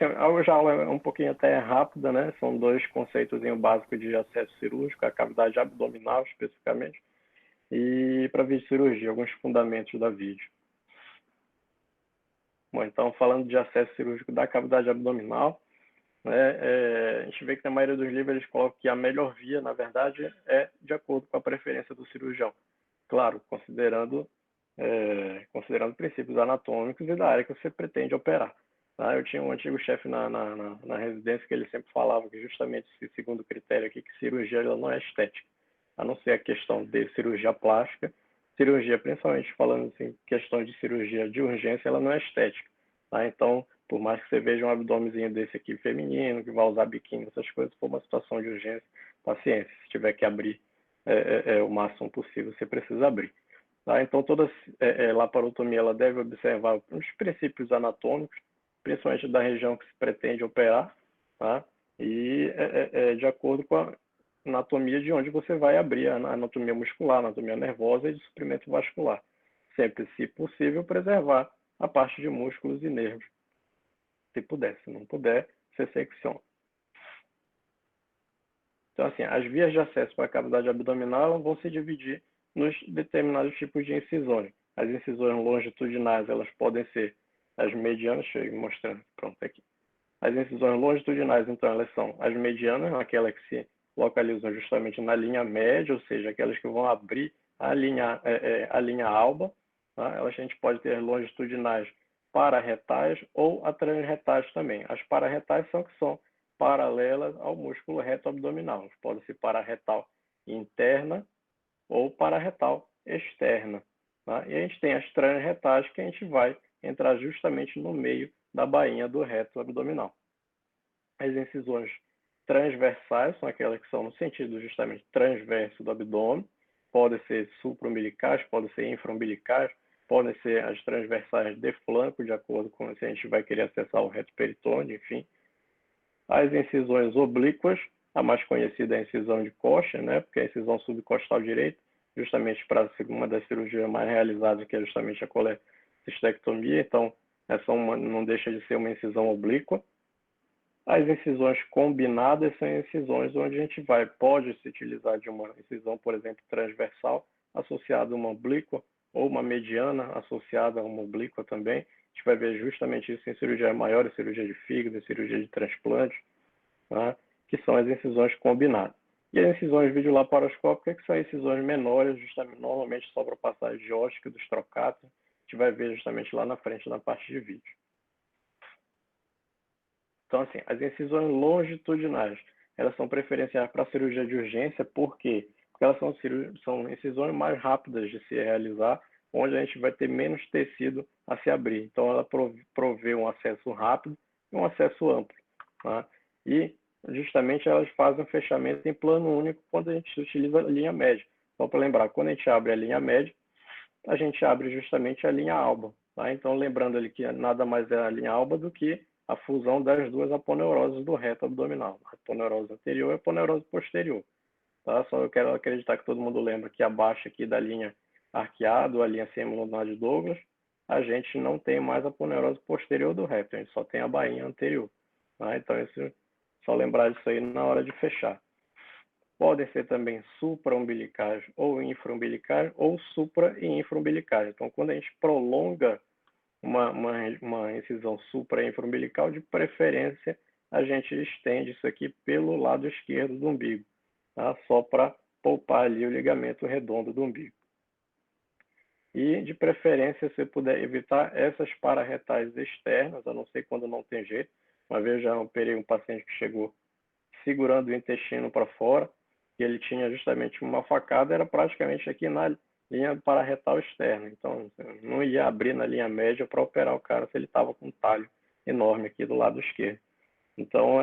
assim, a aula é um pouquinho até rápida, né? São 2 conceitos básicos de acesso cirúrgico, a cavidade abdominal especificamente, e para vídeo cirurgia, alguns fundamentos da vídeo. Bom, então falando de acesso cirúrgico da cavidade abdominal, a gente vê que na maioria dos livros eles colocam que a melhor via, na verdade, é de acordo com a preferência do cirurgião. Claro, considerando princípios anatômicos e da área que você pretende operar. Tá? Eu tinha um antigo chefe na residência que ele sempre falava que justamente esse segundo critério aqui, que cirurgia ela não é estética, a não ser a questão de cirurgia plástica. Cirurgia, principalmente falando assim, questão de cirurgia de urgência, ela não é estética. Tá? Então, por mais que você veja um abdômenzinho desse aqui feminino, que vai usar biquíni, essas coisas, for uma situação de urgência, paciência. Se tiver que abrir o máximo possível, você precisa abrir. Tá? Então, toda laparotomia ela deve observar os princípios anatômicos, principalmente da região que se pretende operar, tá? E de acordo com a anatomia de onde você vai abrir, a anatomia muscular, a anatomia nervosa e de suprimento vascular. Sempre, se possível, preservar a parte de músculos e nervos. Se puder, se não puder, você secciona. Então, assim, as vias de acesso para a cavidade abdominal vão se dividir nos determinados tipos de incisões. As incisões longitudinais, elas podem ser as medianas, deixa eu ir mostrando, pronto, aqui. As incisões longitudinais, então, elas são as medianas, aquelas que se localizam justamente na linha média, ou seja, aquelas que vão abrir a linha alba. Tá? Elas a gente pode ter longitudinais pararetais ou transretais também. As pararetais são que são paralelas ao músculo reto abdominal. Pode ser pararetal interna ou pararetal externa. Tá? E a gente tem as transretais que a gente vai entrar justamente no meio da bainha do reto abdominal. As incisões transversais são aquelas que são no sentido justamente transverso do abdômen, podem ser supraumbilicais, podem ser infraumbilicais, podem ser as transversais de flanco, de acordo com se a gente vai querer acessar o reto peritônio, enfim. As incisões oblíquas, a mais conhecida é a incisão de Kocher, né, porque é a incisão subcostal direita, justamente para uma das cirurgias mais realizadas, que é justamente a colecistectomia, então essa não deixa de ser uma incisão oblíqua. As incisões combinadas são incisões onde a gente pode se utilizar de uma incisão, por exemplo, transversal, associada a uma oblíqua, ou uma mediana associada a uma oblíqua também. A gente vai ver justamente isso em cirurgia maior, cirurgia de fígado, cirurgia de transplante, tá? Que são as incisões combinadas. E as incisões videolaparoscópicas, que são incisões menores, justamente, normalmente só para passagem de óstica dos trocatos. A gente vai ver justamente lá na frente, na parte de vídeo. Então, assim, as incisões longitudinais, elas são preferenciais para a cirurgia de urgência, por quê? Porque elas são incisões mais rápidas de se realizar, onde a gente vai ter menos tecido a se abrir. Então, ela provê um acesso rápido e um acesso amplo. Tá? E, justamente, elas fazem um fechamento em plano único quando a gente utiliza a linha média. Só para lembrar, quando a gente abre a linha média, a gente abre justamente a linha alba. Tá? Então, lembrando ali que nada mais é a linha alba do que a fusão das duas aponeuroses do reto abdominal, a aponeurose anterior e a aponeurose posterior. Tá? Só eu quero acreditar que todo mundo lembra que abaixo aqui da linha arqueada, a linha semilunar de Douglas, a gente não tem mais a aponeurose posterior do reto, a gente só tem a bainha anterior. Tá? Então, só lembrar disso aí na hora de fechar. Podem ser também supraumbilicais ou infraumbilicais ou supra e infraumbilicais. Então, quando a gente prolonga uma incisão supra e infraumbilical, de preferência, a gente estende isso aqui pelo lado esquerdo do umbigo, tá? Só para poupar ali o ligamento redondo do umbigo. E, de preferência, se puder evitar essas pararetais externas, a não ser quando não tem jeito. Uma vez já operei um paciente que chegou segurando o intestino para fora, e ele tinha justamente uma facada, era praticamente aqui na linha pararetal externa. Então, não ia abrir na linha média para operar o cara se ele estava com um talho enorme aqui do lado esquerdo. Então,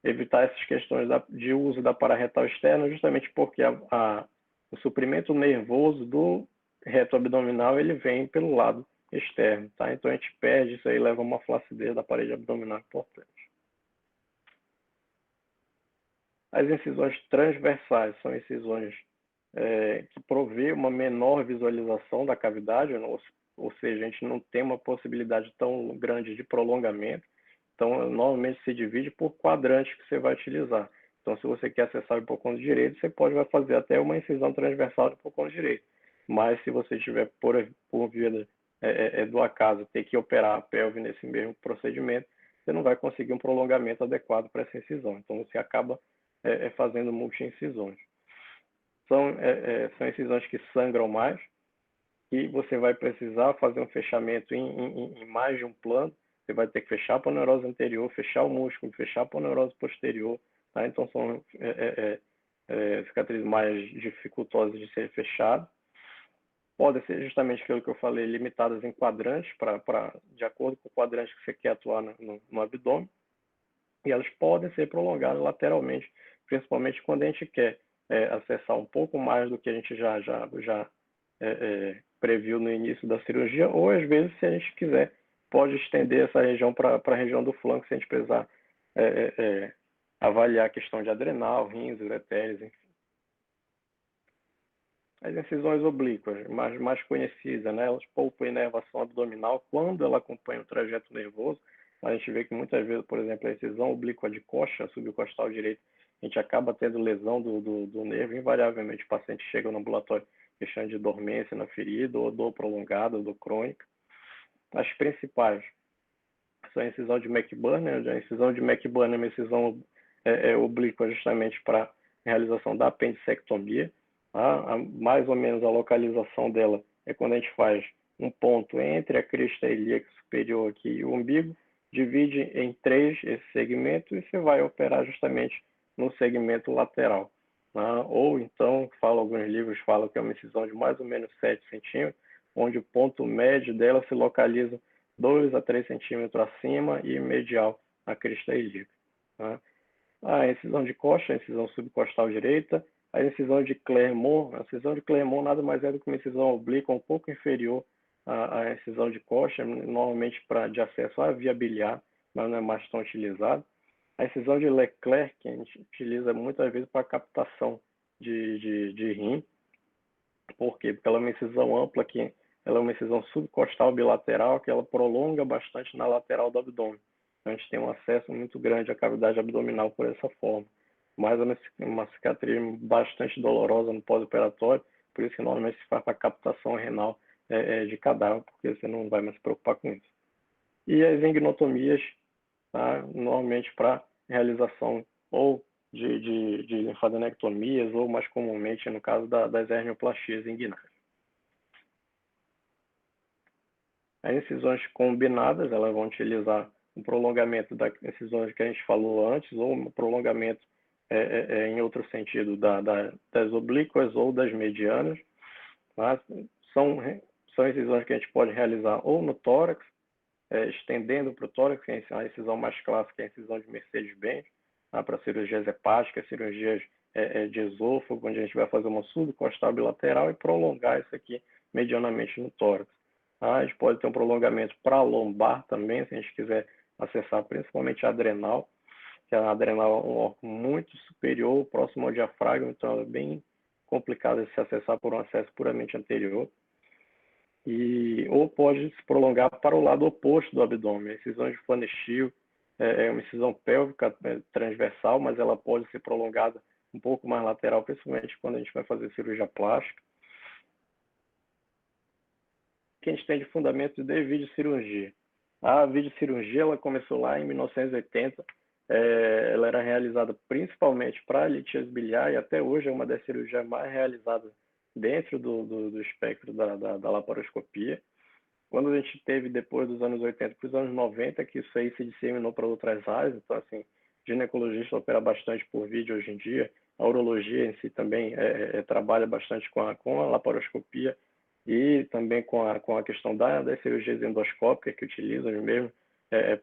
evitar essas questões de uso da pararetal externa, justamente porque o suprimento nervoso do reto abdominal ele vem pelo lado externo. Tá? Então, a gente perde isso aí, leva a uma flacidez da parede abdominal importante. As incisões transversais são incisões que provê uma menor visualização da cavidade, ou seja, a gente não tem uma possibilidade tão grande de prolongamento. Então, normalmente se divide por quadrantes que você vai utilizar. Então, se você quer acessar o hipocôndrio direito, você vai fazer até uma incisão transversal do hipocôndrio direito. Mas se você tiver, por via do acaso, ter que operar a pelve nesse mesmo procedimento, você não vai conseguir um prolongamento adequado para essa incisão. Então, você acaba fazendo multi-incisões. São incisões que sangram mais, e você vai precisar fazer um fechamento em mais de um plano. Você vai ter que fechar a poneurose anterior, fechar o músculo, fechar a poneurose posterior. Tá? Então, são cicatrizes mais dificultosas de ser fechadas. Podem ser justamente aquilo que eu falei, limitadas em quadrantes, de acordo com o quadrante que você quer atuar no abdômen. E elas podem ser prolongadas lateralmente, principalmente quando a gente quer acessar um pouco mais do que a gente já previu no início da cirurgia, ou às vezes, se a gente quiser, pode estender essa região para a região do flanco, se a gente precisar avaliar a questão de adrenal, rins, ureteres, enfim. As incisões oblíquas, mais conhecidas, né? Elas poupam a inervação abdominal quando ela acompanha o trajeto nervoso. A gente vê que muitas vezes, por exemplo, a incisão oblíqua de coxa, subcostal direito, a gente acaba tendo lesão do nervo. Invariavelmente, o paciente chega no ambulatório queixando de dormência na ferida, ou dor prolongada, ou dor crônica. As principais são a incisão de McBurney. A incisão de McBurney é uma incisão oblíqua justamente para realização da apendicectomia. Mais ou menos a localização dela é quando a gente faz um ponto entre a crista ilíaca superior aqui e o umbigo, divide em 3 esse segmento e você vai operar justamente no segmento lateral. Ou então, alguns livros falam que é uma incisão de mais ou menos 7 centímetros, onde o ponto médio dela se localiza 2 a 3 centímetros acima e medial à crista ilíaca. A incisão de coxa, a incisão subcostal direita. A incisão de Clermont, nada mais é do que uma incisão oblíqua um pouco inferior à incisão de coxa, normalmente de acesso à via biliar, mas não é mais tão utilizado. A incisão de Leclerc, que a gente utiliza muitas vezes para captação de rim. Por quê? Porque ela é uma incisão ampla, ela é uma incisão subcostal bilateral, que ela prolonga bastante na lateral do abdômen. Então, a gente tem um acesso muito grande à cavidade abdominal por essa forma. Mas é uma cicatriz bastante dolorosa no pós-operatório, por isso que normalmente se faz para captação renal de cadáver, porque você não vai mais se preocupar com isso. E as ingnotomias, tá? Normalmente para realização ou de linfadenectomias, ou mais comumente no caso das hernioplastias inguinais. As incisões combinadas, elas vão utilizar um prolongamento das incisões que a gente falou antes, ou um prolongamento em outro sentido das oblíquas ou das medianas. Tá? São incisões que a gente pode realizar ou no tórax, estendendo para o tórax, a incisão mais clássica é a incisão de Mercedes-Benz, para cirurgias hepáticas, cirurgias de esôfago, onde a gente vai fazer uma subcostal bilateral e prolongar isso aqui medianamente no tórax. A gente pode ter um prolongamento para a lombar também, se a gente quiser acessar principalmente a adrenal, que a adrenal é um órgão muito superior, próximo ao diafragma, então é bem complicado de se acessar por um acesso puramente anterior. Ou pode se prolongar para o lado oposto do abdômen. A incisão de Flaneschild é uma incisão pélvica transversal, mas ela pode ser prolongada um pouco mais lateral, principalmente quando a gente vai fazer cirurgia plástica. O que a gente tem de fundamento de videocirurgia? A videocirurgia ela começou lá em 1980. Ela era realizada principalmente para a litíase biliar e até hoje é uma das cirurgias mais realizadas dentro do espectro da laparoscopia. Quando a gente teve, depois dos anos 80 para os anos 90, que isso aí se disseminou para outras áreas, então, assim, ginecologista opera bastante por vídeo hoje em dia, a urologia em si também trabalha bastante com a laparoscopia e também com a questão das cirurgias endoscópicas, que utilizam os mesmos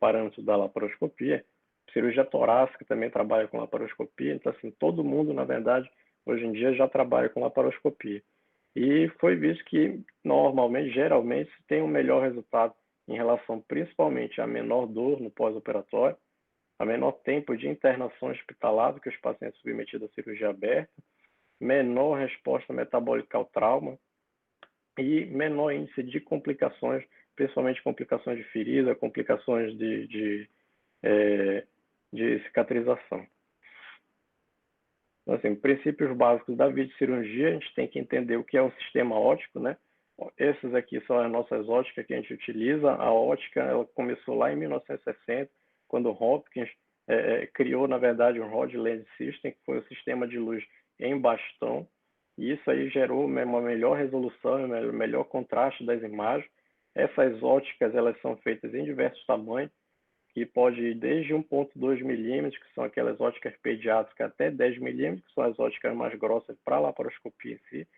parâmetros da laparoscopia. Cirurgia torácica também trabalha com laparoscopia, então, assim, todo mundo, na verdade, hoje em dia já trabalha com laparoscopia. E foi visto que, normalmente, geralmente, se tem um melhor resultado em relação principalmente à menor dor no pós-operatório, a menor tempo de internação hospitalar do que os pacientes submetidos à cirurgia aberta, menor resposta metabólica ao trauma e menor índice de complicações, principalmente complicações de ferida, complicações de de cicatrização. Então, assim, princípios básicos da videocirurgia, a gente tem que entender o que é um sistema óptico, né? Essas aqui são as nossas óticas que a gente utiliza. A ótica, ela começou lá em 1960, quando Hopkins criou, na verdade, o Rod Lens System, que foi o sistema de luz em bastão. E isso aí gerou uma melhor resolução, um melhor contraste das imagens. Essas óticas, elas são feitas em diversos tamanhos, que pode ir desde 1,2 milímetros, que são aquelas óticas pediátricas, até 10 milímetros, que são as óticas mais grossas para a laparoscopia em si.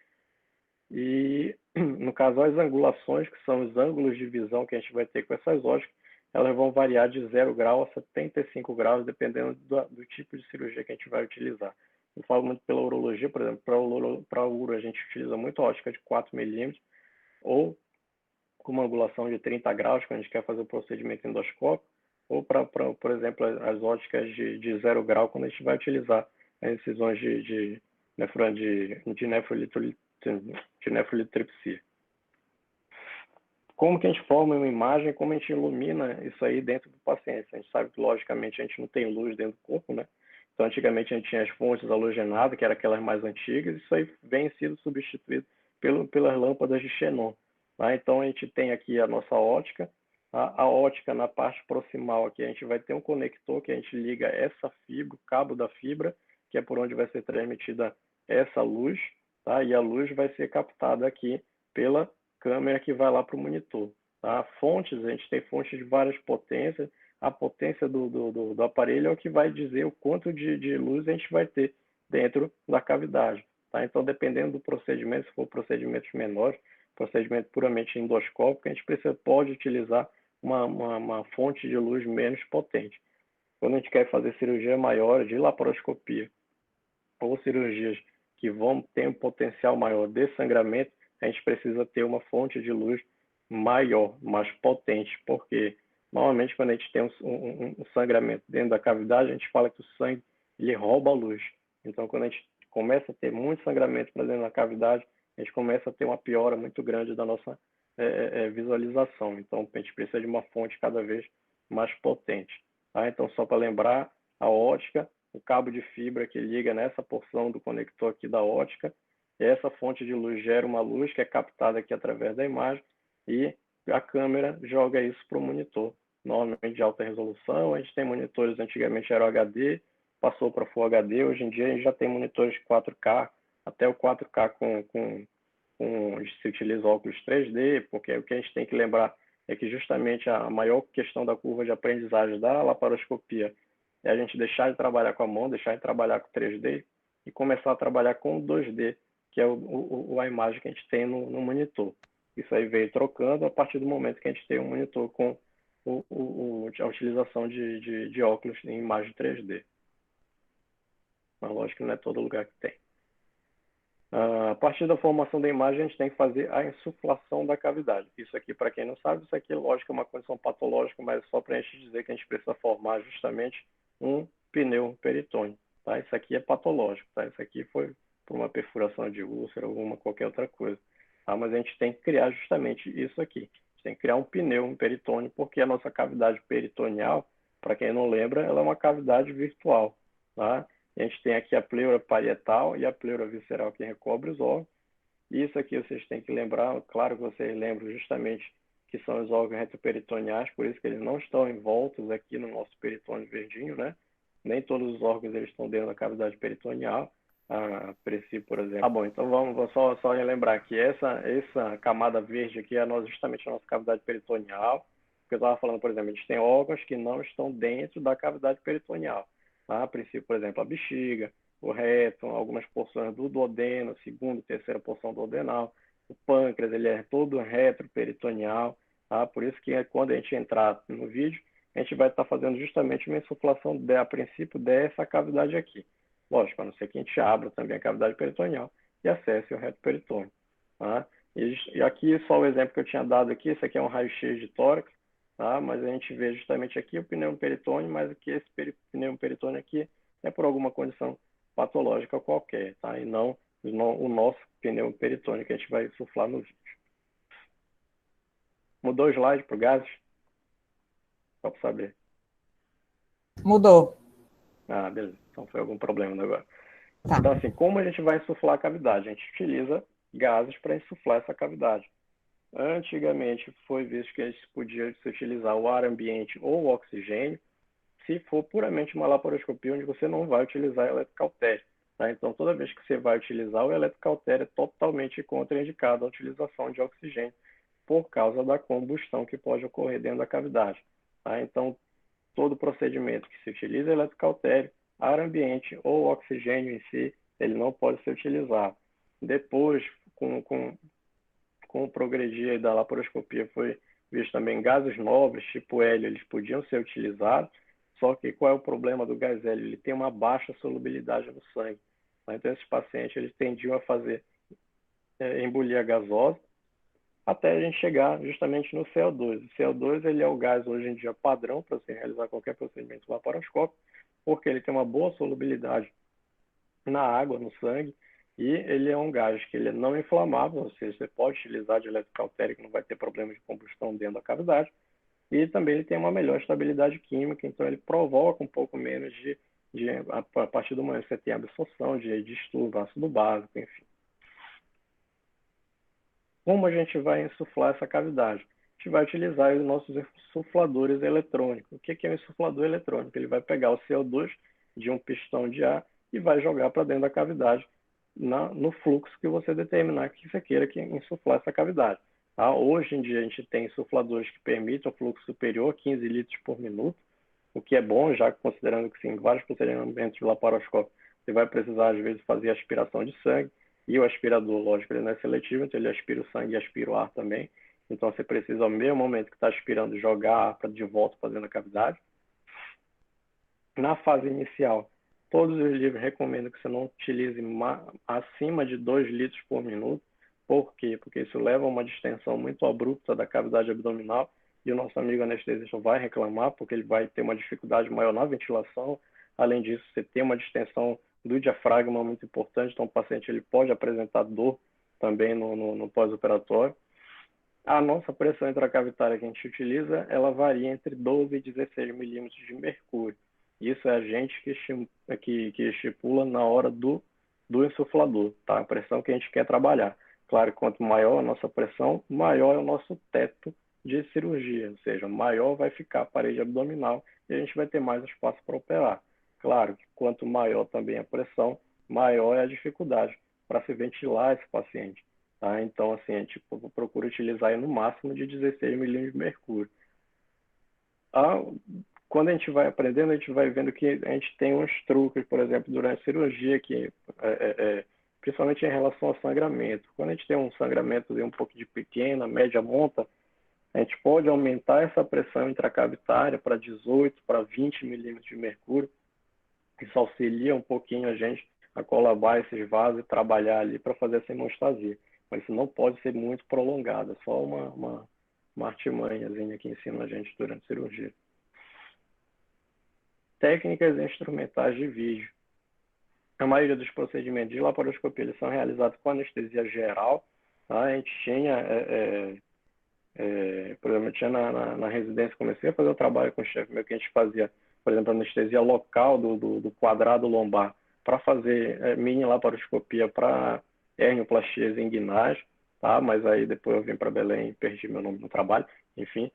E, no caso, as angulações, que são os ângulos de visão que a gente vai ter com essas óticas, elas vão variar de 0 grau a 75 graus, dependendo do tipo de cirurgia que a gente vai utilizar. Eu falo muito pela urologia, por exemplo, para a uro a gente utiliza muito a ótica de 4 milímetros, ou com uma angulação de 30 graus, quando a gente quer fazer o procedimento endoscópico, ou por exemplo, as óticas de 0 grau, quando a gente vai utilizar as incisões de nefrolitripsia. Como que a gente forma uma imagem, como a gente ilumina isso aí dentro do paciente? A gente sabe que, logicamente, a gente não tem luz dentro do corpo, né? Então, antigamente, a gente tinha as fontes halogenadas, que eram aquelas mais antigas, isso aí vem sido substituído pelas lâmpadas de xenon. Tá? Então, a gente tem aqui a nossa ótica. A ótica, na parte proximal aqui, a gente vai ter um conector que a gente liga essa fibra, o cabo da fibra, que é por onde vai ser transmitida essa luz, tá? E a luz vai ser captada aqui pela câmera que vai lá para o monitor. Tá? Fontes, a gente tem fontes de várias potências. A potência do aparelho é o que vai dizer o quanto de luz a gente vai ter dentro da cavidade. Tá? Então, dependendo do procedimento, se for procedimentos menores, procedimento puramente endoscópico, a gente pode utilizar uma fonte de luz menos potente. Quando a gente quer fazer cirurgia maior de laparoscopia ou cirurgias que vão ter um potencial maior de sangramento, a gente precisa ter uma fonte de luz maior, mais potente, porque normalmente quando a gente tem um sangramento dentro da cavidade, a gente fala que o sangue ele rouba a luz. Então, quando a gente começa a ter muito sangramento para dentro da cavidade, a gente começa a ter uma piora muito grande da nossa visualização. Então, a gente precisa de uma fonte cada vez mais potente. Tá? Então, só para lembrar, a ótica, o cabo de fibra que liga nessa porção do conector aqui da ótica, essa fonte de luz gera uma luz que é captada aqui através da imagem e a câmera joga isso para o monitor. Normalmente de alta resolução, a gente tem monitores, antigamente era o HD, passou para Full HD, hoje em dia a gente já tem monitores 4K, até o 4K se utiliza óculos 3D, porque o que a gente tem que lembrar é que justamente a maior questão da curva de aprendizagem da laparoscopia é a gente deixar de trabalhar com a mão, deixar de trabalhar com 3D e começar a trabalhar com 2D, que é a imagem que a gente tem no monitor. Isso aí veio trocando a partir do momento que a gente tem um monitor com a utilização de óculos em imagem 3D. Mas lógico que não é todo lugar que tem. A partir da formação da imagem, a gente tem que fazer a insuflação da cavidade. Isso aqui, para quem não sabe, isso aqui, lógico, é uma condição patológica, mas é só para a gente dizer que a gente precisa formar justamente um pneu peritônio. Tá? Isso aqui é patológico. Tá? Isso aqui foi por uma perfuração de úlcera ou qualquer outra coisa. Tá? Mas a gente tem que criar justamente isso aqui. A gente tem que criar um pneu, um peritônio, porque a nossa cavidade peritoneal, para quem não lembra, ela é uma cavidade virtual. Tá? A gente tem aqui a pleura parietal e a pleura visceral que recobre os órgãos. Isso aqui vocês têm que lembrar, claro que vocês lembram justamente que são os órgãos retroperitoneais, por isso que eles não estão envoltos aqui no nosso peritônio verdinho, né? Nem todos os órgãos eles estão dentro da cavidade peritoneal. A Preci, por exemplo. Tá bom, então vamos só relembrar que essa camada verde aqui é justamente a nossa cavidade peritoneal. Porque eu estava falando, por exemplo, a gente tem órgãos que não estão dentro da cavidade peritoneal. A princípio, por exemplo, a bexiga, o reto, algumas porções do duodeno, segunda e terceira porção duodenal. O pâncreas, ele é todo retroperitoneal. Tá? Por isso que quando a gente entrar no vídeo, a gente vai estar fazendo justamente uma insuflação, a princípio, dessa cavidade aqui. Lógico, a não ser que a gente abra também a cavidade peritoneal e acesse o reto peritônio. Tá? E aqui, só o exemplo que eu tinha dado aqui, esse aqui é um raio-x de tórax, tá? Mas a gente vê justamente aqui o pneu peritônio, mas aqui esse pneu peritônio aqui é por alguma condição patológica qualquer, tá? E não o nosso pneu peritônio que a gente vai insuflar no vídeo. Mudou o slide para gases? Só para saber. Mudou. Ah, beleza. Então foi algum problema agora. Tá. Então, assim, como a gente vai insuflar a cavidade? A gente utiliza gases para insuflar essa cavidade. Antigamente foi visto que a gente podia se utilizar o ar ambiente ou o oxigênio, se for puramente uma laparoscopia onde você não vai utilizar eletrocautério. Tá? Então, toda vez que você vai utilizar o eletrocautério, é totalmente contraindicado a utilização de oxigênio, por causa da combustão que pode ocorrer dentro da cavidade. Tá? Então, todo procedimento que se utiliza eletrocautério, ar ambiente ou oxigênio em si, ele não pode ser utilizado. Depois, com o progredir da laparoscopia, foi visto também gases nobres, tipo hélio, eles podiam ser utilizados, só que qual é o problema do gás hélio? Ele tem uma baixa solubilidade no sangue. Então, esses pacientes eles tendiam a fazer embolia gasosa, até a gente chegar justamente no CO2. O CO2 ele é o gás hoje em dia padrão para se realizar qualquer procedimento laparoscópico, porque ele tem uma boa solubilidade na água, no sangue, e ele é um gás que ele é não inflamável, ou seja, você pode utilizar de eletrocautérico, não vai ter problema de combustão dentro da cavidade, e também ele tem uma melhor estabilidade química, então ele provoca um pouco menos a partir do momento que você tem absorção de distúrbio, ácido básico, enfim. Como a gente vai insuflar essa cavidade? A gente vai utilizar os nossos insufladores eletrônicos. O que é um insuflador eletrônico? Ele vai pegar o CO2 de um pistão de ar e vai jogar para dentro da cavidade no fluxo que você determinar que você queira insuflar essa cavidade. Tá? Hoje em dia a gente tem insufladores que permitem um fluxo superior a 15 litros por minuto, o que é bom, já considerando que sim, vários procedimentos de laparoscópio você vai precisar às vezes fazer aspiração de sangue, e o aspirador, lógico, ele não é seletivo, então ele aspira o sangue e aspira o ar também. Então você precisa, ao mesmo momento que está aspirando, jogar ar de volta fazendo a cavidade. Na fase inicial, todos os livros recomendam que você não utilize acima de 2 litros por minuto. Por quê? Porque isso leva a uma distensão muito abrupta da cavidade abdominal e o nosso amigo anestesista vai reclamar porque ele vai ter uma dificuldade maior na ventilação. Além disso, você tem uma distensão do diafragma muito importante, então o paciente ele pode apresentar dor também no pós-operatório. A nossa pressão intracavitária que a gente utiliza, ela varia entre 12 e 16 milímetros de mercúrio. Isso é a gente que estipula na hora do insuflador, tá? A pressão que a gente quer trabalhar. Claro, quanto maior a nossa pressão, maior é o nosso teto de cirurgia, ou seja, maior vai ficar a parede abdominal e a gente vai ter mais espaço para operar. Claro que quanto maior também a pressão, maior é a dificuldade para se ventilar esse paciente. Tá? Então, assim, a gente procura utilizar aí no máximo de 16 milímetros de mercúrio. Ah, quando a gente vai aprendendo, a gente vai vendo que a gente tem uns truques, por exemplo, durante a cirurgia, principalmente em relação ao sangramento. Quando a gente tem um sangramento de um pouco de pequena, média monta, a gente pode aumentar essa pressão intracavitária para 18, para 20 milímetros de mercúrio. Isso auxilia um pouquinho a gente a colabar esses vasos e trabalhar ali para fazer essa hemostasia. Mas isso não pode ser muito prolongado, é só uma artimanhazinha que ensina a gente durante a cirurgia. Técnicas instrumentais de vídeo. A maioria dos procedimentos de laparoscopia eles são realizados com anestesia geral. Tá? A gente tinha, por exemplo, eu tinha na residência, comecei a fazer o trabalho com o chefe meu, que a gente fazia, por exemplo, anestesia local do quadrado lombar para fazer mini laparoscopia para hernioplastias inguinais, tá? Mas aí depois eu vim para Belém e perdi meu nome no trabalho, enfim.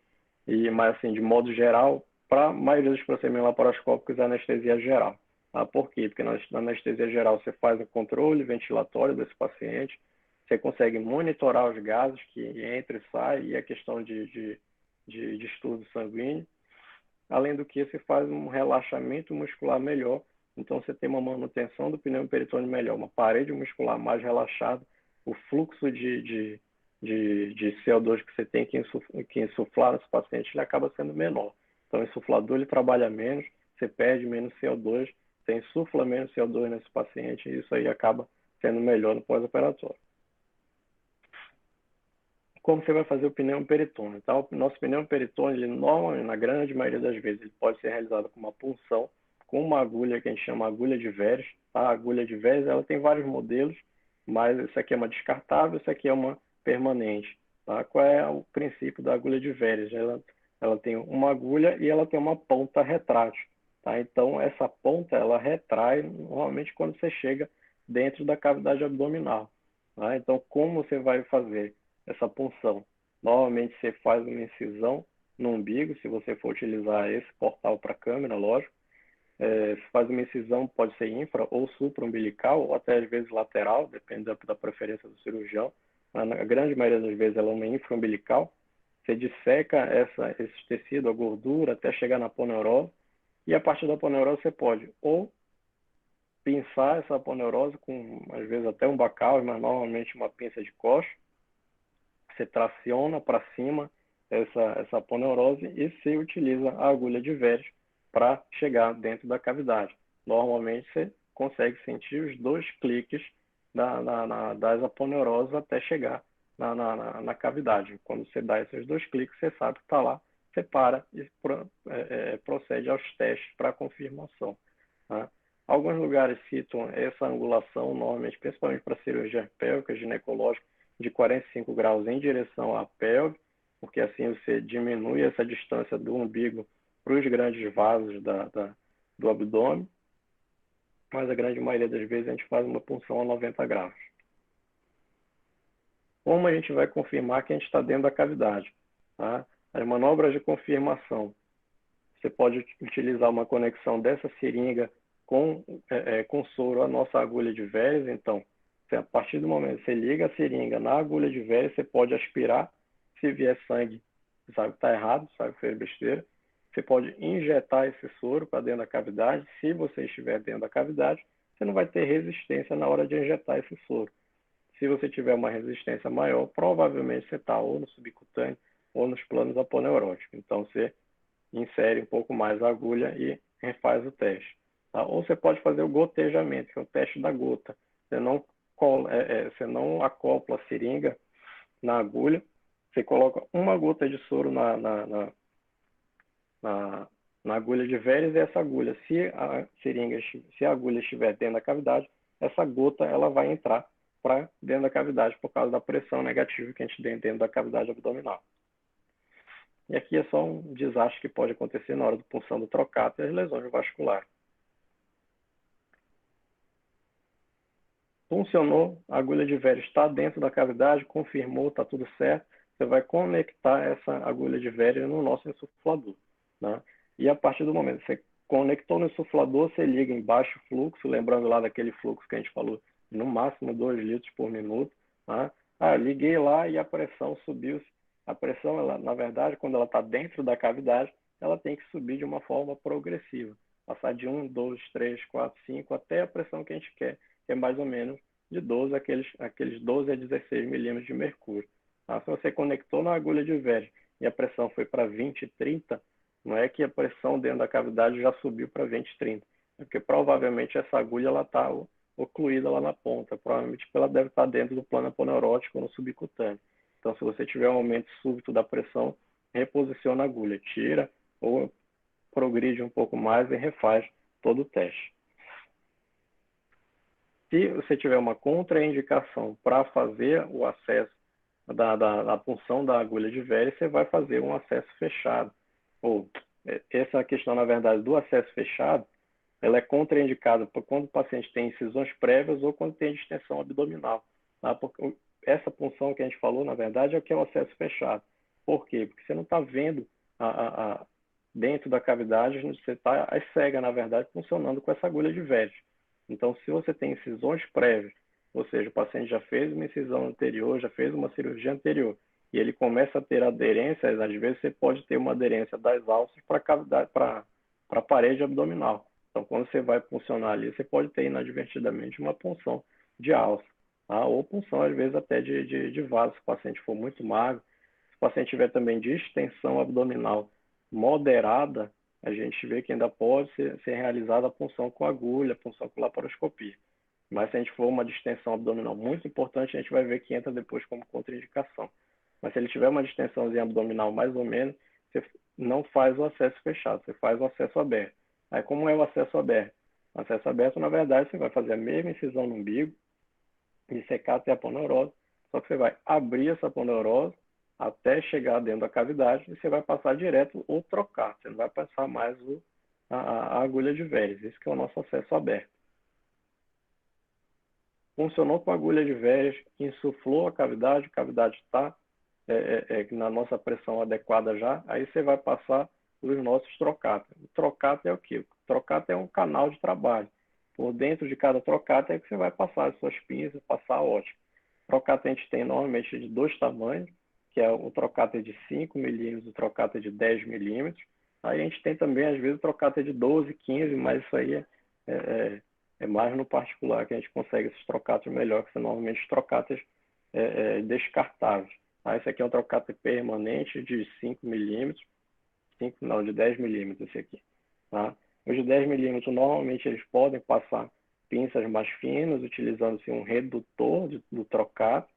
Mas assim, de modo geral, para a maioria dos procedimentos laparoscópicos, é anestesia geral. Tá? Por quê? Porque na anestesia geral você faz o controle ventilatório desse paciente, você consegue monitorar os gases que entram e saem e a questão de distúrbio sanguíneo. Além do que, você faz um relaxamento muscular melhor, então você tem uma manutenção do pneu peritônio melhor, uma parede muscular mais relaxada, o fluxo de CO2 que você tem que insuflar nesse paciente ele acaba sendo menor. Então, o insuflador ele trabalha menos, você perde menos CO2, você insufla menos CO2 nesse paciente e isso aí acaba sendo melhor no pós-operatório. Como você vai fazer o pneu peritônio? Tá? O nosso pneu peritônio, ele, normalmente, na grande maioria das vezes, ele pode ser realizado com uma punção, com uma agulha que a gente chama agulha de Verres. Tá? A agulha de Verres ela tem vários modelos, mas essa aqui é uma descartável, essa aqui é uma permanente. Tá? Qual é o princípio da agulha de Verres? Ela tem uma agulha e ela tem uma ponta retrátil. tá? Então, essa ponta, ela retrai normalmente quando você chega dentro da cavidade abdominal, tá? Então, como você vai fazer essa punção? Normalmente, você faz uma incisão no umbigo, se você for utilizar esse portal para câmera, lógico. Se faz uma incisão, pode ser infra ou supraumbilical, ou até às vezes lateral, depende da preferência do cirurgião. Mas, na grande maioria das vezes, ela é uma infraumbilical. Você disseca esse tecido, a gordura, até chegar na aponeurose. E a partir da aponeurose, você pode ou pinçar essa aponeurose com, às vezes, até um bacal, mas normalmente uma pinça de coxa. Você traciona para cima essa aponeurose e se utiliza a agulha de Verres para chegar dentro da cavidade. Normalmente você consegue sentir os 2 cliques das aponeuroses até chegar na cavidade. Quando você dá esses 2 cliques, você sabe que está lá, você para e procede aos testes para confirmação. Tá? Alguns lugares citam essa angulação, normalmente, principalmente para cirurgia pélvica, ginecológica, de 45 graus em direção à pelve, porque assim você diminui essa distância do umbigo para os grandes vasos do abdômen, mas a grande maioria das vezes a gente faz uma punção a 90 graus. Como a gente vai confirmar que a gente está dentro da cavidade? Tá? As manobras de confirmação. Você pode utilizar uma conexão dessa seringa com soro à nossa agulha de Verres. Então, a partir do momento que você liga a seringa na agulha de Verres, você pode aspirar. Se vier sangue, você sabe que está errado, sabe que fez besteira. Você pode injetar esse soro para dentro da cavidade. Se você estiver dentro da cavidade, você não vai ter resistência na hora de injetar esse soro. Se você tiver uma resistência maior, provavelmente você está ou no subcutâneo ou nos planos aponeuróticos. Então, você insere um pouco mais a agulha e refaz o teste. Tá? Ou você pode fazer o gotejamento, que é o teste da gota. Você não acopla a seringa na agulha, você coloca uma gota de soro na agulha de Verres e essa agulha, se a agulha estiver dentro da cavidade, essa gota ela vai entrar para dentro da cavidade por causa da pressão negativa que a gente tem dentro da cavidade abdominal. E aqui é só um desastre que pode acontecer na hora da punção do trocato e as lesões vasculares. Funcionou, a agulha de Verres está dentro da cavidade, confirmou, está tudo certo. Você vai conectar essa agulha de Verres no nosso insuflador. Né? E a partir do momento que você conectou no insuflador, você liga em baixo fluxo, lembrando lá daquele fluxo que a gente falou, no máximo 2 litros por minuto. Né? Liguei lá e a pressão subiu. A pressão, ela, na verdade, quando ela está dentro da cavidade, ela tem que subir de uma forma progressiva. Passar de 1, 2, 3, 4, 5, até a pressão que a gente quer, que é mais ou menos de 12, aqueles 12 a 16 milímetros de mercúrio. Tá? Se você conectou na agulha de Verres e a pressão foi para 20, 30, não é que a pressão dentro da cavidade já subiu para 20, 30. É porque provavelmente essa agulha está ocluída lá na ponta. Provavelmente ela deve estar dentro do plano aponeurótico ou no subcutâneo. Então, se você tiver um aumento súbito da pressão, reposiciona a agulha, tira ou progride um pouco mais e refaz todo o teste. Se você tiver uma contraindicação para fazer o acesso da punção da agulha de Verres, você vai fazer um acesso fechado. Essa questão, na verdade, do acesso fechado, ela é contraindicada quando o paciente tem incisões prévias ou quando tem distensão abdominal. Tá? Porque essa punção que a gente falou, na verdade, é o que é o acesso fechado. Por quê? Porque você não está vendo dentro da cavidade, você está cega, na verdade, funcionando com essa agulha de Verres. Então, se você tem incisões prévias, ou seja, o paciente já fez uma incisão anterior, já fez uma cirurgia anterior, e ele começa a ter aderência, às vezes você pode ter uma aderência das alças para a parede abdominal. Então, quando você vai puncionar ali, você pode ter inadvertidamente uma punção de alça, tá? Ou punção, às vezes, até de vaso, se o paciente for muito magro. Se o paciente tiver também distensão abdominal moderada, a gente vê que ainda pode ser realizada a punção com agulha, a punção com laparoscopia. Mas se a gente for uma distensão abdominal muito importante, a gente vai ver que entra depois como contraindicação. Mas se ele tiver uma distensãozinha abdominal mais ou menos, você não faz o acesso fechado, você faz o acesso aberto. Aí como é o acesso aberto? O acesso aberto, na verdade, você vai fazer a mesma incisão no umbigo, dissecar até a aponeurose, só que você vai abrir essa aponeurose até chegar dentro da cavidade e você vai passar direto ou trocar. Você não vai passar mais a agulha de Veress. Esse que é o nosso acesso aberto. Funcionou com a agulha de Veress, insuflou a cavidade está na nossa pressão adequada já, aí você vai passar os nossos trocáter. O trocáter é o quê? O trocáter é um canal de trabalho. Por dentro de cada trocáter é que você vai passar as suas pinças, passar a ótica. Trocáter a gente tem normalmente de dois tamanhos, que é o trocáter de 5 milímetros e o trocáter de 10 milímetros. Aí a gente tem também, às vezes, o trocáter de 12, 15, mas isso aí é mais no particular que a gente consegue esses trocáteres melhor, que são normalmente trocáteres descartáveis. Esse aqui é um trocáter permanente de 5 milímetros, de 10 milímetros esse aqui. Tá? Os de 10 milímetros, normalmente, eles podem passar pinças mais finas, utilizando-se um redutor do trocáter,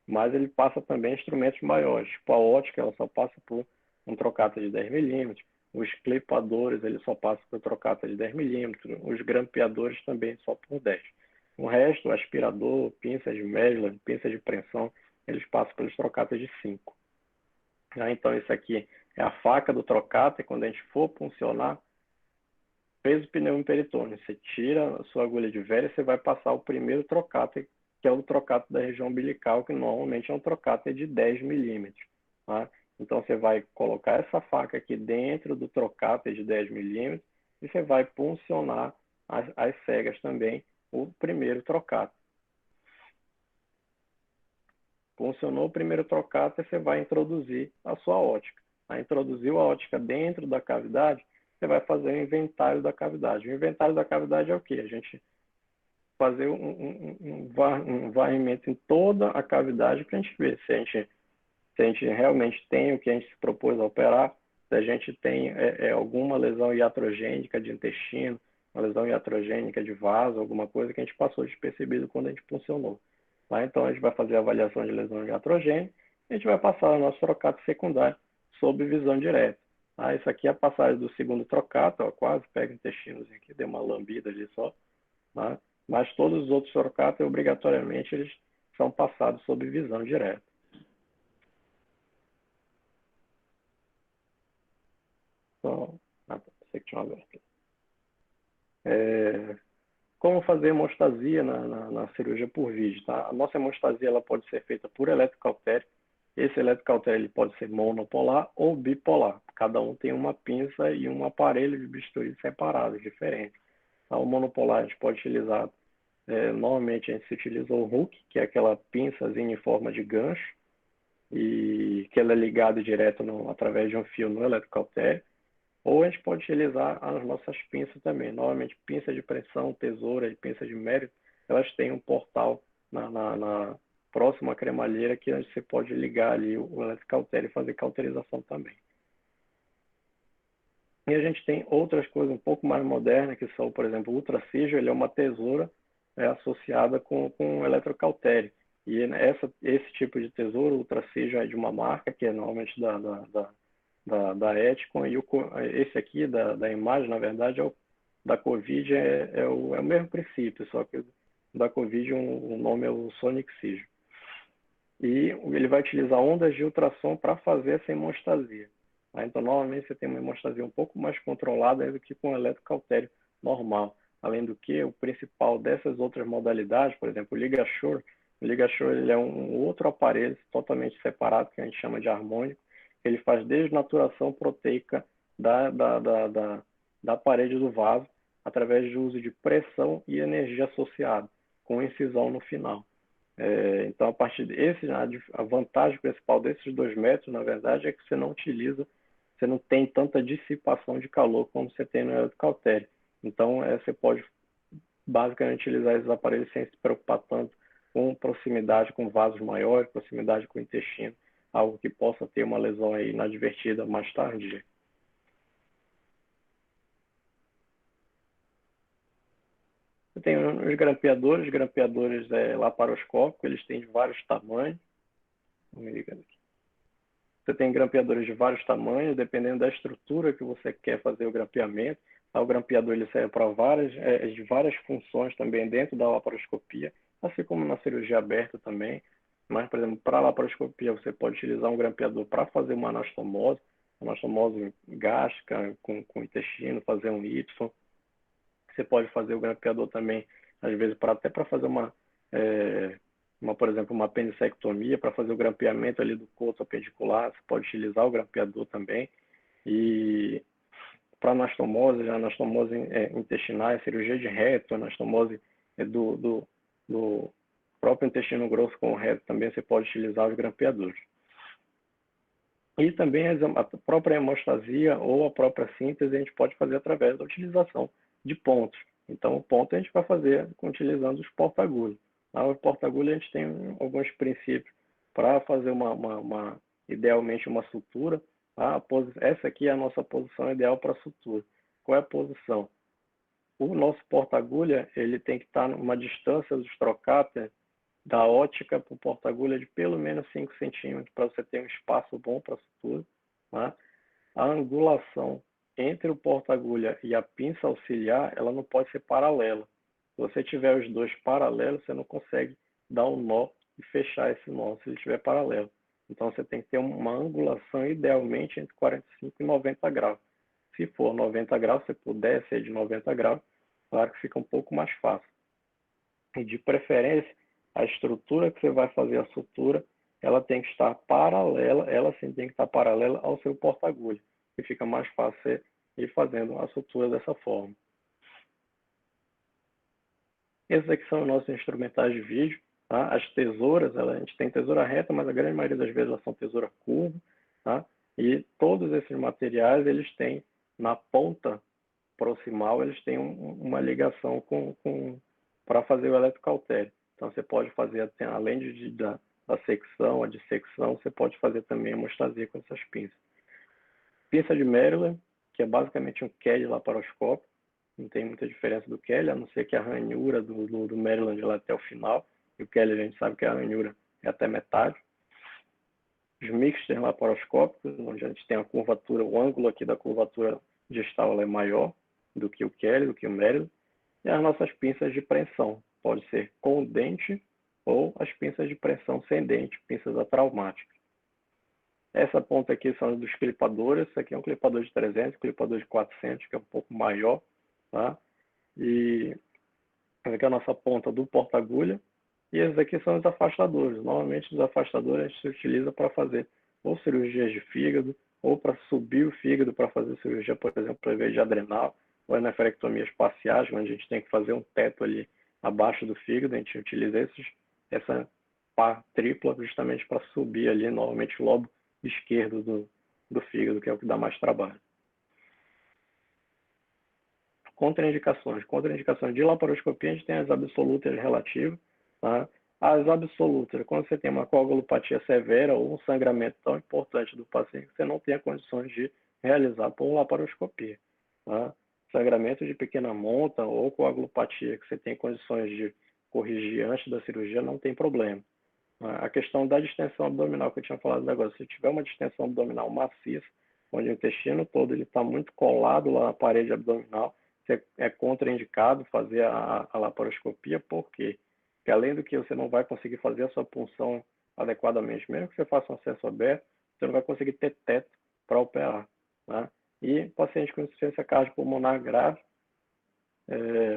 mas ele passa também instrumentos maiores. Tipo a ótica, ela só passa por um trocáter de 10 milímetros. Os clipadores, ele só passa por trocáter de 10 milímetros. Os grampeadores também só por 10. O resto, aspirador, pinças de médula, pinças de pressão, eles passam pelos trocáteres de 5. Então, isso aqui é a faca do trocáter. Quando a gente for puncionar, peso pneu peritônio, você tira a sua agulha de Veress, você vai passar o primeiro trocáter, que é o trocáter da região umbilical, que normalmente é um trocáter de 10 milímetros. Tá? Então, você vai colocar essa faca aqui dentro do trocáter de 10 milímetros e você vai puncionar as cegas também, o primeiro trocáter. Funcionou o primeiro trocáter, você vai introduzir a sua ótica. Introduziu a ótica dentro da cavidade, você vai fazer o inventário da cavidade. O inventário da cavidade é o quê? A gente fazer um varrimento em toda a cavidade para a gente ver se a gente realmente tem o que a gente se propôs a operar, se a gente tem alguma lesão iatrogênica de intestino, uma lesão iatrogênica de vaso, alguma coisa que a gente passou despercebido quando a gente puncionou. Tá? Então, a gente vai fazer a avaliação de lesão iatrogênica e a gente vai passar o nosso trocáter secundário sob visão direta. Tá? Isso aqui é a passagem do segundo trocáter, ó, quase pega o intestinozinho aqui, deu uma lambida ali só. Tá? Mas todos os outros trocáteres, obrigatoriamente, eles são passados sob visão direta. Então, sei que tinha uma aberta. Como fazer hemostasia na cirurgia por vídeo? Tá? A nossa hemostasia ela pode ser feita por eletrocautério. Esse eletrocautério ele pode ser monopolar ou bipolar. Cada um tem uma pinça e um aparelho de bisturi separados, diferentes. Tá? O monopolar a gente pode utilizar, normalmente a gente utiliza o hook, que é aquela pinçazinha em forma de gancho, e que ela é ligada direto através de um fio no eletrocautério. Ou a gente pode utilizar as nossas pinças também. Normalmente, pinça de pressão, tesoura e pinça de mérito, elas têm um portal na próxima cremalheira que você pode ligar ali o eletrocautério e fazer cauterização também. E a gente tem outras coisas um pouco mais modernas, que são, por exemplo, o ultracijo, ele é uma tesoura associada com o eletrocautério. E esse tipo de tesoura, o ultracijo, é de uma marca, que é normalmente da Eticon, e esse aqui da imagem, na verdade, da Covid é o mesmo princípio, só que da Covid o nome é o Sonic Cision. E ele vai utilizar ondas de ultrassom para fazer essa hemostasia. Tá? Então, normalmente, você tem uma hemostasia um pouco mais controlada do que com o eletrocautério normal. Além do que, o principal dessas outras modalidades, por exemplo, o LigaSure, ele é um outro aparelho totalmente separado, que a gente chama de harmônico. Ele faz desnaturação proteica da parede do vaso através do uso de pressão e energia associada, com incisão no final. Então, a partir a vantagem principal desses 2 métodos, na verdade, é que você não tem tanta dissipação de calor como você tem no eletrocautério. Então, você pode basicamente utilizar esses aparelhos sem se preocupar tanto com proximidade com vasos maiores, proximidade com o intestino, algo que possa ter uma lesão aí inadvertida mais tarde. Você tem os grampeadores laparoscópicos, eles têm de vários tamanhos. Você tem grampeadores de vários tamanhos, dependendo da estrutura que você quer fazer o grampeamento. O grampeador ele serve para várias funções também dentro da laparoscopia, assim como na cirurgia aberta também. Mas, por exemplo, para a laparoscopia, você pode utilizar um grampeador para fazer uma anastomose. anastomose gástrica com o intestino, fazer um Y. Você pode fazer o grampeador também, às vezes, até para fazer por exemplo, uma apendicectomia, para fazer o grampeamento ali do coto appendicular, você pode utilizar o grampeador também. E para anastomose, anastomose intestinal, cirurgia de reto, anastomose do próprio intestino grosso com o reto, também você pode utilizar os grampeadores. E também a própria hemostasia ou a própria síntese a gente pode fazer através da utilização de pontos. Então, o ponto a gente vai fazer utilizando os porta-agulhas. O porta-agulha a gente tem alguns princípios para fazer idealmente uma sutura. Essa aqui é a nossa posição ideal para sutura. Qual é a posição? O nosso porta-agulha ele tem que estar numa distância dos trocáter da ótica para o porta-agulha de pelo menos 5 centímetros para você ter um espaço bom para sutura. A angulação entre o porta-agulha e a pinça auxiliar ela não pode ser paralela. Se você tiver os dois paralelos, você não consegue dar um nó e fechar esse nó se ele estiver paralelo. Então, você tem que ter uma angulação, idealmente, entre 45 e 90 graus. Se for 90 graus, se puder ser de 90 graus, claro que fica um pouco mais fácil. E, de preferência, a estrutura que você vai fazer a sutura, ela tem que estar paralela, ela sim tem que estar paralela ao seu porta-agulha. E fica mais fácil você ir fazendo a sutura dessa forma. Esses aqui são os nossos instrumentais de vídeo. As tesouras, a gente tem tesoura reta, mas a grande maioria das vezes elas são tesoura curva. E todos esses materiais, eles têm, na ponta proximal, eles têm uma ligação para fazer o eletrocautério. Então, você pode fazer, além da secção, a dissecção, você pode fazer também a hemostasia com essas pinças. Pinça de Maryland, que é basicamente um Kelly laparoscópico. Não tem muita diferença do Kelly, a não ser que a ranhura do Maryland lá até o final. E o Kelly a gente sabe que a ranhura é até metade. Os mixers laparoscópicos, onde a gente tem a curvatura, o ângulo aqui da curvatura distal é maior do que o Kelly, do que o Maryland. E as nossas pinças de pressão, pode ser com dente ou as pinças de pressão sem dente, pinças atraumáticas. Essa ponta aqui são dos clipadores. Esse aqui é um clipador de 300, clipador de 400, que é um pouco maior. E essa aqui é a nossa ponta do porta-agulha. E esses aqui são os afastadores. Normalmente os afastadores a gente se utiliza para fazer ou cirurgias de fígado, ou para subir o fígado para fazer cirurgia, por exemplo, para vez de adrenal, ou neferectomias parciais, onde a gente tem que fazer um teto ali abaixo do fígado. A gente utiliza essa pá tripla justamente para subir ali, normalmente, o lobo esquerdo do fígado, que é o que dá mais trabalho. Contraindicações. Contraindicações de laparoscopia, a gente tem as absolutas relativas. As absolutas, quando você tem uma coagulopatia severa ou um sangramento tão importante do paciente, você não tem condições de realizar por laparoscopia. Sangramento de pequena monta ou coagulopatia que você tem condições de corrigir antes da cirurgia, não tem problema. A questão da distensão abdominal que eu tinha falado agora, se tiver uma distensão abdominal maciça, onde o intestino todo está muito colado lá na parede abdominal, é contraindicado fazer a laparoscopia. Por quê? Porque além do que você não vai conseguir fazer a sua punção adequadamente, mesmo que você faça um acesso aberto, você não vai conseguir ter teto para operar. E paciente com insuficiência cardiopulmonar grave,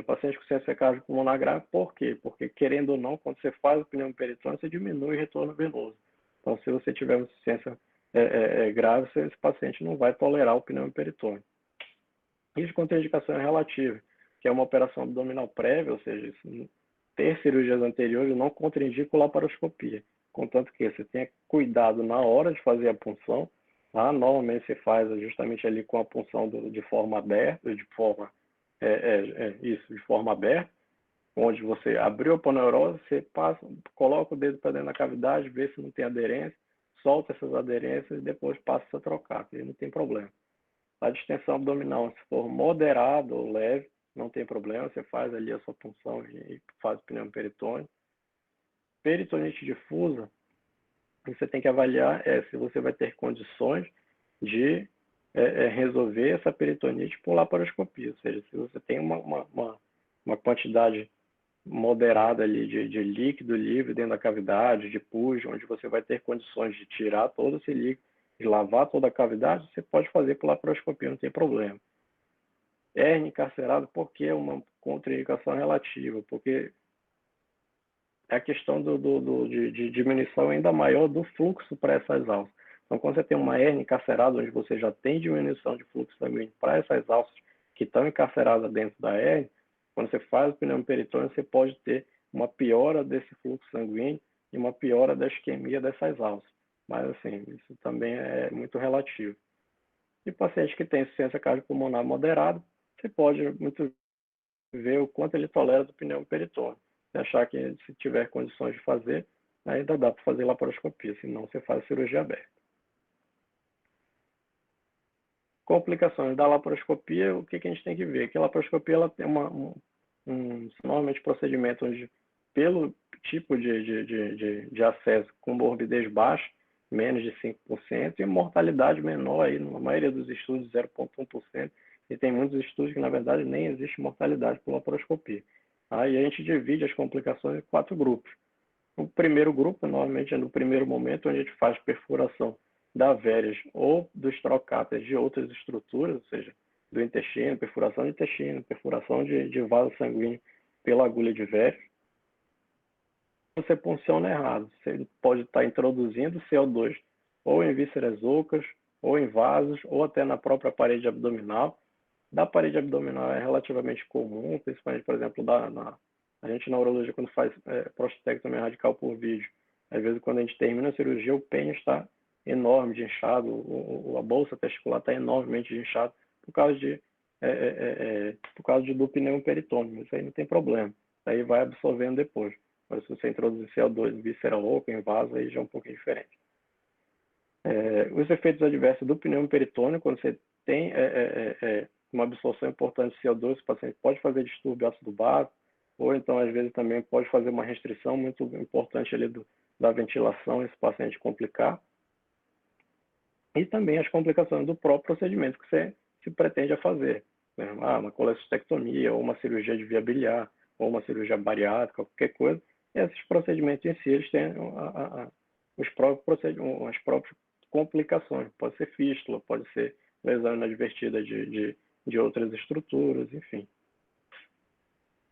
paciente com insuficiência cardiopulmonar grave, por quê? Porque, querendo ou não, quando você faz o pneumoperitônio, você diminui o retorno venoso. Então, se você tiver uma insuficiência grave, esse paciente não vai tolerar o pneumoperitônio. E de contraindicação relativa, que é uma operação abdominal prévia, ou seja, ter cirurgias anteriores não contraindica a laparoscopia. Contanto que você tenha cuidado na hora de fazer a punção. Normalmente se faz justamente ali com a punção de forma aberta, de forma aberta, onde você abriu a aponeurose, você coloca o dedo para dentro da cavidade, vê se não tem aderência, solta essas aderências e depois passa a trocar, aí não tem problema. A distensão abdominal, se for moderada ou leve, não tem problema, você faz ali a sua punção e faz o pneumoperitônio. Peritonite difusa, você tem que avaliar se você vai ter condições de resolver essa peritonite por laparoscopia, ou seja, se você tem uma quantidade moderada ali de líquido livre dentro da cavidade, de pus, onde você vai ter condições de tirar todo esse líquido de lavar toda a cavidade, você pode fazer por laparoscopia, não tem problema. Hérnia encarcerada, por que é uma contraindicação relativa? Porque é a questão de diminuição ainda maior do fluxo para essas alças. Então, quando você tem uma hérnia encarcerada, onde você já tem diminuição de fluxo sanguíneo para essas alças que estão encarceradas dentro da hérnia, quando você faz o pneumoperitônio, você pode ter uma piora desse fluxo sanguíneo e uma piora da isquemia dessas alças. Mas, assim, isso também é muito relativo. E paciente que tem insuficiência cardiopulmonar moderada, você pode muito ver o quanto ele tolera do pneumoperitônio. Se achar que se tiver condições de fazer, ainda dá para fazer laparoscopia, senão você faz cirurgia aberta. Complicações da laparoscopia, o que a gente tem que ver? Que a laparoscopia ela tem normalmente procedimento onde, pelo tipo de acesso com morbidez baixa, menos de 5%, e mortalidade menor, aí, na maioria dos estudos, 0,1%, e tem muitos estudos que, na verdade, nem existe mortalidade por laparoscopia. Aí a gente divide as complicações em 4 grupos. O primeiro grupo, normalmente, é no primeiro momento, onde a gente faz perfuração da veres ou dos trocáteres de outras estruturas, ou seja, do intestino, perfuração de intestino, perfuração de vaso sanguíneo pela agulha de veres. Você funciona errado. Você pode estar introduzindo CO2 ou em vísceras ocas, ou em vasos, ou até na própria parede abdominal. Da parede abdominal é relativamente comum, principalmente, por exemplo, a gente na urologia, quando faz prostatectomia radical por vídeo, às vezes quando a gente termina a cirurgia, o pênis está enorme de inchado, a bolsa testicular está enormemente inchada por causa do pneumoperitônio. Isso aí não tem problema. Isso aí vai absorvendo depois. Mas se você introduzir CO2 em víscera oca, em vaso, aí já é um pouquinho diferente. Os efeitos adversos do pneumoperitônio, quando você tem uma absorção importante de CO2, o paciente pode fazer distúrbio ácido básico, ou então, às vezes, também pode fazer uma restrição muito importante ali da ventilação, esse paciente complicar. E também as complicações do próprio procedimento que você se pretende a fazer. Né? Uma colecistectomia, ou uma cirurgia de via biliar, ou uma cirurgia bariátrica, qualquer coisa. E esses procedimentos em si, eles têm as próprias complicações. Pode ser fístula, pode ser lesão inadvertida de outras estruturas, enfim.